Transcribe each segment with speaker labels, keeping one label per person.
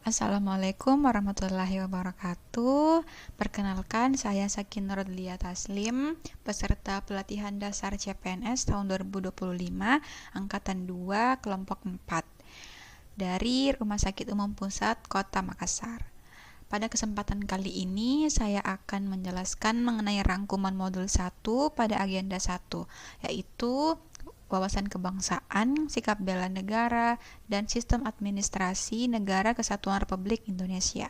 Speaker 1: Assalamualaikum warahmatullahi wabarakatuh. Perkenalkan, saya Sakin Nurudlia Taslim, peserta pelatihan dasar CPNS tahun 2025, Angkatan 2, Kelompok 4, dari Rumah Sakit Umum Pusat Kota Makassar. Pada kesempatan kali ini, saya akan menjelaskan mengenai rangkuman modul 1 pada agenda 1, yaitu wawasan kebangsaan, sikap bela negara, dan sistem administrasi Negara Kesatuan Republik Indonesia.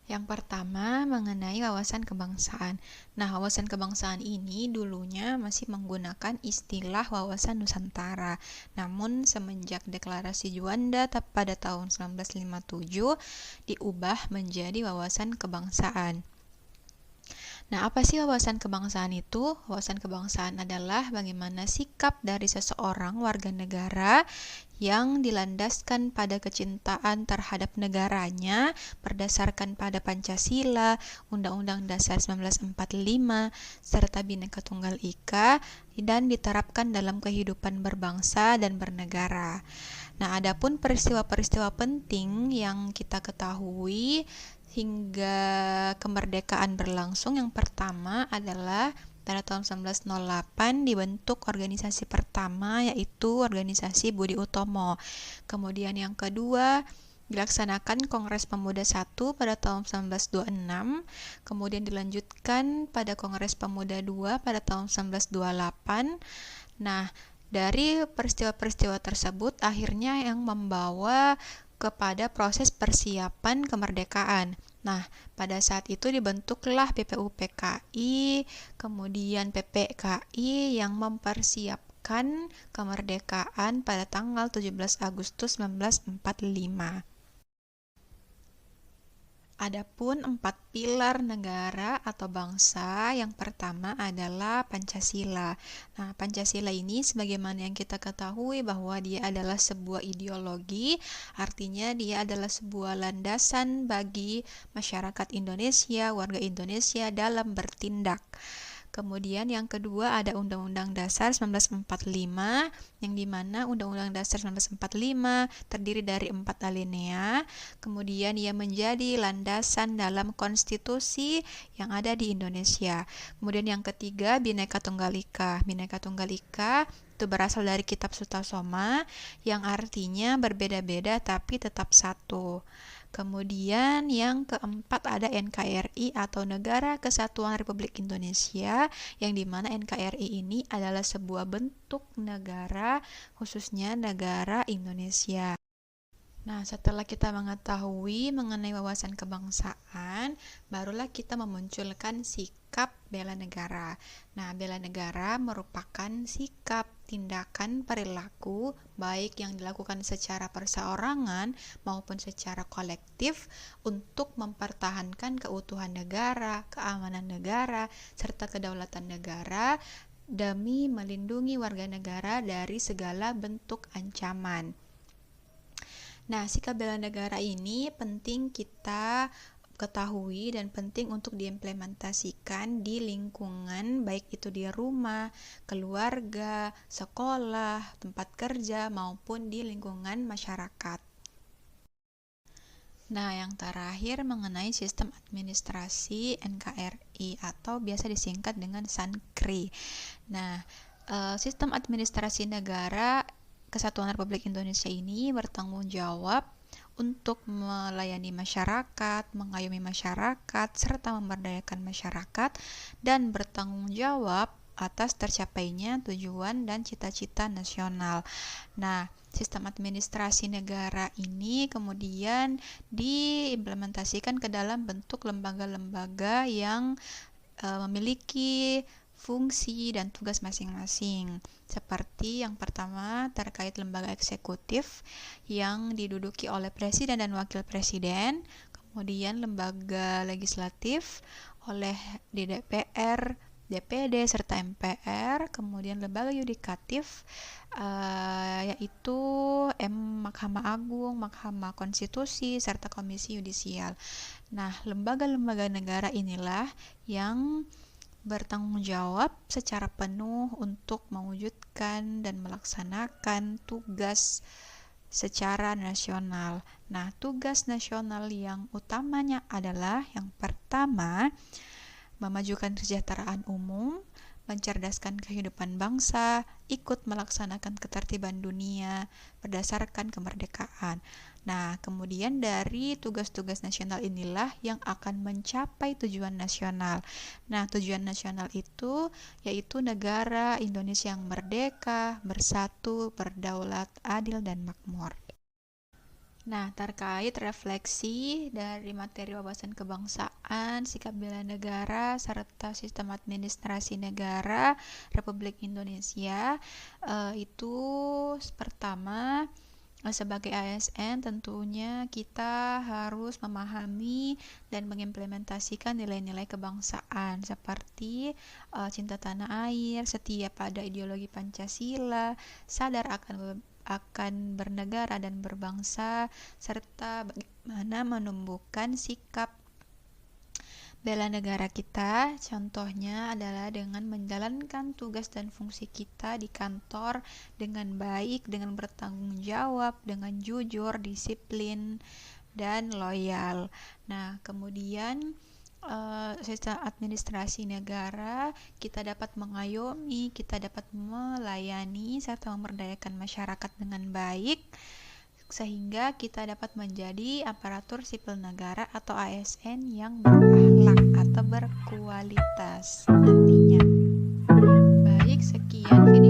Speaker 1: Yang pertama, mengenai wawasan kebangsaan. Nah, wawasan kebangsaan ini dulunya masih menggunakan istilah wawasan Nusantara. Namun, semenjak Deklarasi Juanda pada tahun 1957, diubah menjadi wawasan kebangsaan. Nah, apa sih wawasan kebangsaan itu? Wawasan kebangsaan adalah bagaimana sikap dari seseorang warga negara yang dilandaskan pada kecintaan terhadap negaranya berdasarkan pada Pancasila, Undang-Undang Dasar 1945, serta Bhinneka Tunggal Ika, dan diterapkan dalam kehidupan berbangsa dan bernegara. Nah, adapun peristiwa-peristiwa penting yang kita ketahui hingga kemerdekaan berlangsung, yang pertama adalah pada tahun 1908 dibentuk organisasi pertama, yaitu organisasi Budi Utomo. Kemudian yang kedua dilaksanakan Kongres Pemuda I pada tahun 1926, kemudian dilanjutkan pada Kongres Pemuda II pada tahun 1928. Nah, dari peristiwa-peristiwa tersebut akhirnya yang membawa kepada proses persiapan kemerdekaan. Nah, pada saat itu dibentuklah PPUPKI, kemudian PPKI yang mempersiapkan kemerdekaan pada tanggal 17 Agustus 1945. Adapun 4 pilar negara atau bangsa, yang pertama adalah Pancasila. Nah, Pancasila ini sebagaimana yang kita ketahui bahwa dia adalah sebuah ideologi, artinya dia adalah sebuah landasan bagi masyarakat Indonesia, warga Indonesia dalam bertindak. Kemudian yang kedua ada Undang-Undang Dasar 1945, yang dimana Undang-Undang Dasar 1945 terdiri dari 4 alinea. Kemudian ia menjadi landasan dalam konstitusi yang ada di Indonesia. Kemudian yang ketiga Bhinneka Tunggal Ika. Bhinneka Tunggal Ika itu berasal dari Kitab Sutasoma, yang artinya berbeda-beda tapi tetap satu. Kemudian yang keempat ada NKRI atau Negara Kesatuan Republik Indonesia, yang dimana NKRI ini adalah sebuah bentuk negara, khususnya negara Indonesia. Nah, setelah kita mengetahui mengenai wawasan kebangsaan, barulah kita memunculkan sikap bela negara. Nah, bela negara merupakan sikap, tindakan, perilaku, baik yang dilakukan secara perseorangan maupun secara kolektif untuk mempertahankan keutuhan negara, keamanan negara, serta kedaulatan negara demi melindungi warga negara dari segala bentuk ancaman. Nah, sikap bela negara ini penting kita ketahui dan penting untuk diimplementasikan di lingkungan, baik itu di rumah, keluarga, sekolah, tempat kerja, maupun di lingkungan masyarakat. Nah, yang terakhir mengenai sistem administrasi NKRI atau biasa disingkat dengan SANKRI. Nah, sistem administrasi negara Kesatuan Republik Indonesia ini bertanggung jawab untuk melayani masyarakat, mengayomi masyarakat, serta memberdayakan masyarakat, dan bertanggung jawab atas tercapainya tujuan dan cita-cita nasional. Nah, sistem administrasi negara ini kemudian diimplementasikan ke dalam bentuk lembaga-lembaga yang memiliki fungsi dan tugas masing-masing. Seperti yang pertama terkait lembaga eksekutif yang diduduki oleh presiden dan wakil presiden, kemudian lembaga legislatif oleh DPR, DPD, serta MPR, kemudian lembaga yudikatif yaitu Mahkamah Agung, Mahkamah Konstitusi, serta Komisi Yudisial. Nah, lembaga-lembaga negara inilah yang bertanggung jawab secara penuh untuk mewujudkan dan melaksanakan tugas secara nasional. Nah, tugas nasional yang utamanya adalah yang pertama, memajukan kesejahteraan umum, mencerdaskan kehidupan bangsa, ikut melaksanakan ketertiban dunia berdasarkan kemerdekaan. Nah, kemudian dari tugas-tugas nasional inilah yang akan mencapai tujuan nasional. Nah, tujuan nasional itu yaitu negara Indonesia yang merdeka, bersatu, berdaulat, adil, dan makmur. Nah, terkait refleksi dari materi wawasan kebangsaan, sikap bela negara, serta sistem administrasi negara Republik Indonesia, itu pertama, sebagai ASN tentunya kita harus memahami dan mengimplementasikan nilai-nilai kebangsaan seperti cinta tanah air, setia pada ideologi Pancasila, sadar akan bernegara dan berbangsa, serta bagaimana menumbuhkan sikap bela negara kita. Contohnya adalah dengan menjalankan tugas dan fungsi kita di kantor dengan baik, dengan bertanggung jawab, dengan jujur, disiplin, dan loyal. Nah, kemudian sistem administrasi negara, kita dapat mengayomi, kita dapat melayani, serta memberdayakan masyarakat dengan baik, sehingga kita dapat menjadi aparatur sipil negara atau ASN yang berakhlak atau berkualitas nantinya. Baik, sekian video